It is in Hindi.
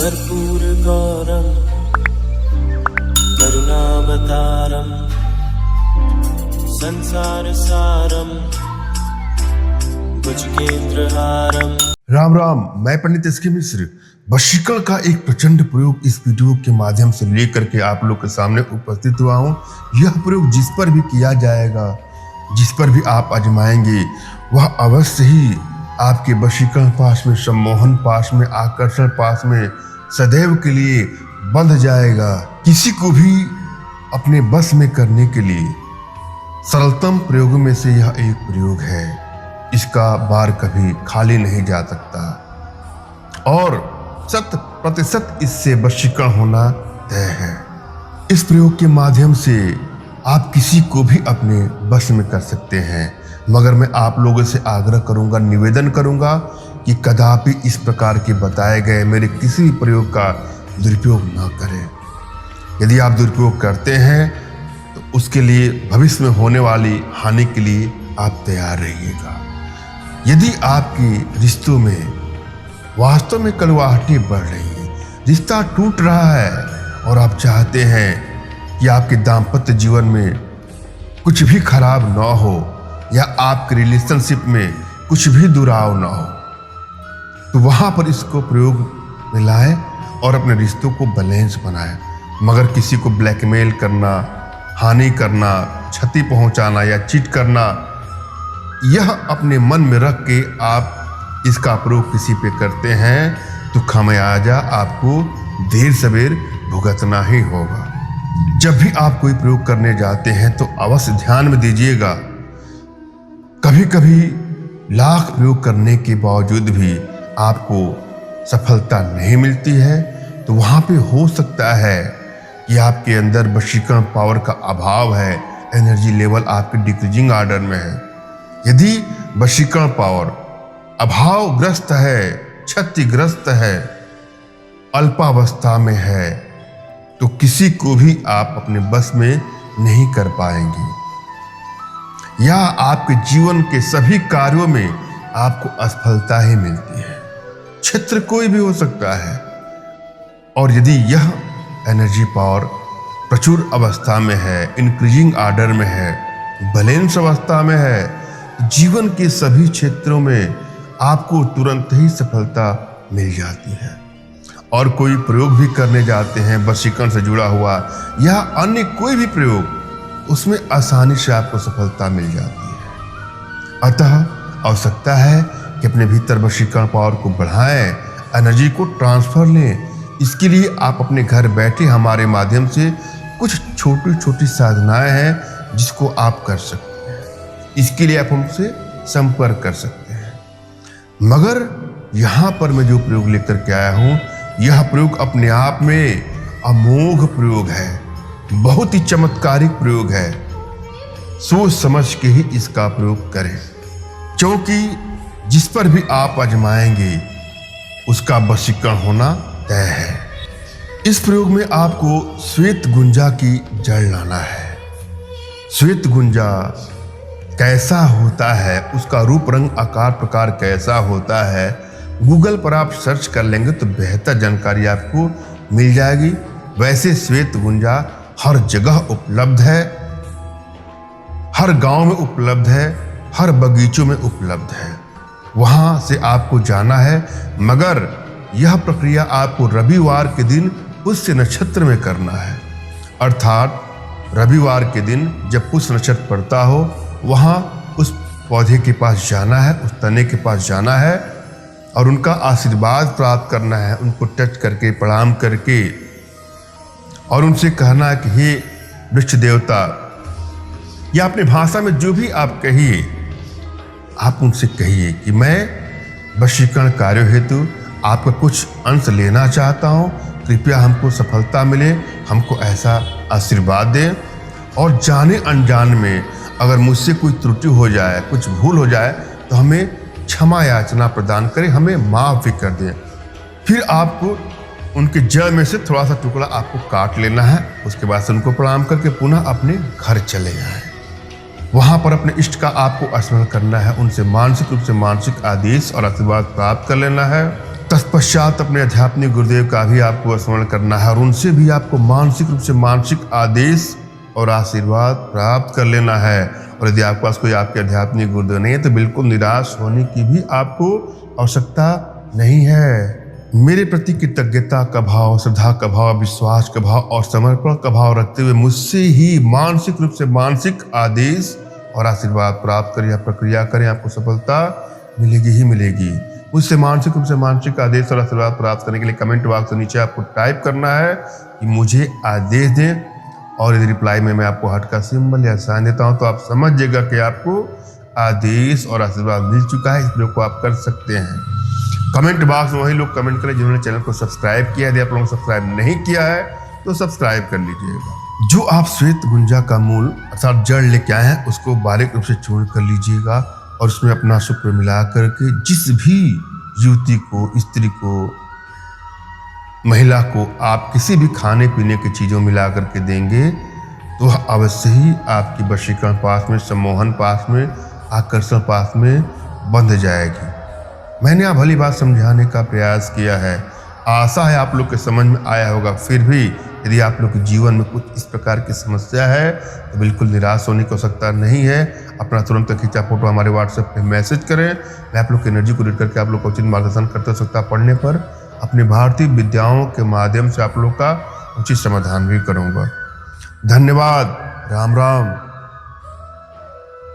कर्पूरगौरं करुणावतारं संसारसारं भुजगेन्द्रहारं। राम राम, मैं पंडित एस के मिश्र वशीकरण का एक प्रचंड प्रयोग इस वीडियो के माध्यम से लेकर के आप लोग के सामने उपस्थित हुआ हूँ। यह प्रयोग जिस पर भी किया जाएगा, जिस पर भी आप आजमाएंगे, वह अवश्य ही आपके वशीकरण पाश में, सम्मोहन पाश में, आकर्षण पाश में सदैव के लिए बंध जाएगा। किसी को भी अपने बस में करने के लिए सरलतम प्रयोगों में से यह एक प्रयोग है। इसका बार कभी खाली नहीं जा सकता और 100% इससे वशीकरण होना तय है। इस प्रयोग के माध्यम से आप किसी को भी अपने बस में कर सकते हैं, मगर मैं आप लोगों से आग्रह करूंगा, निवेदन करूंगा कि कदापि इस प्रकार के बताए गए मेरे किसी भी प्रयोग का दुरुपयोग न करें। यदि आप दुरुपयोग करते हैं तो उसके लिए भविष्य में होने वाली हानि के लिए आप तैयार रहिएगा। यदि आपके रिश्तों में वास्तव में कलवाहटी बढ़ रही है, रिश्ता टूट रहा है और आप चाहते हैं कि आपके दाम्पत्य जीवन में कुछ भी खराब ना हो या आपके रिलेशनशिप में कुछ भी दुराव ना हो, तो वहाँ पर इसको प्रयोग में लाएं और अपने रिश्तों को बैलेंस बनाएं। मगर किसी को ब्लैकमेल करना, हानि करना, क्षति पहुँचाना या चीट करना, यह अपने मन में रख के आप इसका प्रयोग किसी पे करते हैं तो खामियाजा आपको देर सवेर भुगतना ही होगा। जब भी आप कोई प्रयोग करने जाते हैं तो अवश्य ध्यान में दीजिएगा, कभी कभी लाख प्रयोग करने के बावजूद भी आपको सफलता नहीं मिलती है, तो वहाँ पे हो सकता है कि आपके अंदर वशीकरण पावर का अभाव है, एनर्जी लेवल आपके डिक्रीजिंग ऑर्डर में है। यदि वशीकरण पावर अभावग्रस्त है, क्षतिग्रस्त है, अल्पावस्था में है, तो किसी को भी आप अपने बस में नहीं कर पाएंगे या आपके जीवन के सभी कार्यों में आपको असफलता ही मिलती है। क्षेत्र कोई भी हो सकता है। और यदि यह एनर्जी पावर प्रचुर अवस्था में है, इंक्रीजिंग ऑर्डर में है, बैलेंस अवस्था में है, जीवन के सभी क्षेत्रों में आपको तुरंत ही सफलता मिल जाती है। और कोई प्रयोग भी करने जाते हैं वशीकरण से जुड़ा हुआ या अन्य कोई भी प्रयोग, उसमें आसानी से आपको सफलता मिल जाती है। अतः आवश्यकता है कि अपने भीतर वशीकरण पावर को बढ़ाएं, एनर्जी को ट्रांसफर लें। इसके लिए आप अपने घर बैठे हमारे माध्यम से कुछ छोटी छोटी साधनाएं हैं जिसको आप कर सकते हैं। इसके लिए आप हमसे संपर्क कर सकते हैं। मगर यहाँ पर मैं जो प्रयोग लेकर के आया हूँ, यह प्रयोग अपने आप में अमोघ प्रयोग है, बहुत ही चमत्कारिक प्रयोग है। सोच समझ के ही इसका प्रयोग करें, क्योंकि जिस पर भी आप आजमाएंगे उसका वशीकरण होना तय है। इस प्रयोग में आपको श्वेत गुंजा की जड़ लाना है। श्वेत गुंजा कैसा होता है, उसका रूप रंग आकार प्रकार कैसा होता है, गूगल पर आप सर्च कर लेंगे तो बेहतर जानकारी आपको मिल जाएगी। वैसे श्वेत गुंजा हर जगह उपलब्ध है, हर गांव में उपलब्ध है, हर बगीचों में उपलब्ध है। वहां से आपको जाना है, मगर यह प्रक्रिया आपको रविवार के दिन पुष्य नक्षत्र में करना है। अर्थात रविवार के दिन जब पुष्य नक्षत्र पड़ता हो, वहां उस पौधे के पास जाना है, उस तने के पास जाना है और उनका आशीर्वाद प्राप्त करना है। उनको टच करके, प्रणाम करके और उनसे कहना है कि हे वृक्ष देवता, या अपनी भाषा में जो भी आप कहिए, आप उनसे कहिए कि मैं वशीकरण कार्य हेतु आपका कुछ अंश लेना चाहता हूँ, कृपया हमको सफलता मिले, हमको ऐसा आशीर्वाद दें। और जाने अनजान में अगर मुझसे कोई त्रुटि हो जाए, कुछ भूल हो जाए, तो हमें क्षमा याचना प्रदान करें, हमें माफ भी कर दें। फिर आपको उनके जड़ में से थोड़ा सा टुकड़ा आपको काट लेना है। उसके बाद से उनको प्रणाम करके पुनः अपने घर चले जाएं। वहाँ पर अपने इष्ट का आपको स्मरण करना है, उनसे मानसिक रूप से मानसिक आदेश और आशीर्वाद प्राप्त कर लेना है। तत्पश्चात अपने आध्यात्मिक गुरुदेव का भी आपको स्मरण करना है और उनसे भी आपको मानसिक रूप से मानसिक आदेश और आशीर्वाद प्राप्त कर लेना है। और यदि आपके पास कोई आपके आध्यात्मिक गुरुदेव नहीं है तो बिल्कुल निराश होने की भी आपको आवश्यकता नहीं है। मेरे प्रति कृतज्ञता का भाव, श्रद्धा का भाव, विश्वास का भाव और समर्पण का भाव रखते हुए मुझसे ही मानसिक रूप से मानसिक आदेश और आशीर्वाद प्राप्त करें या प्रक्रिया करें, आपको सफलता मिलेगी ही मिलेगी। मुझसे मानसिक रूप से मानसिक आदेश और आशीर्वाद प्राप्त करने के लिए कमेंट बॉक्स के नीचे आपको टाइप करना है कि मुझे आदेश दें, और यदि रिप्लाई में मैं आपको हार्ट का सिंबल या साइन देता हूं तो आप समझ जाएगा कि आपको आदेश और आशीर्वाद मिल चुका है। इस प्रयोग को आप कर सकते हैं। कमेंट बॉक्स में वही लोग कमेंट करें जिन्होंने चैनल को सब्सक्राइब किया है। यदि आप लोगों ने सब्सक्राइब नहीं किया है तो सब्सक्राइब कर लीजिएगा। जो आप श्वेत गुंजा का मूल अर्थात जड़ लेके आए हैं उसको बारीक रूप से चूर्ण कर लीजिएगा और उसमें अपना शुक्र मिला करके जिस भी युवती को, स्त्री को, महिला को आप किसी भी खाने पीने की चीज़ों मिला करके देंगे तो अवश्य ही आपकी वशीकरण पास में, सम्मोहन पास में, आकर्षण पास में बंध जाएगी। मैंने आप भली बात समझाने का प्रयास किया है, आशा है आप लोग के समझ में आया होगा। फिर भी यदि आप लोग के जीवन में कुछ इस प्रकार की समस्या है तो बिल्कुल निराश होने की आवश्यकता नहीं है। अपना तुरंत खींचा फोटो हमारे व्हाट्सएप पे मैसेज करें। मैं आप लोग की एनर्जी को रीड करके आप लोग को उचित मार्गदर्शन करते सकता पढ़ने पर अपनी भारतीय विद्याओं के माध्यम से आप लोग का उचित समाधान भी करूँगा। धन्यवाद। राम राम।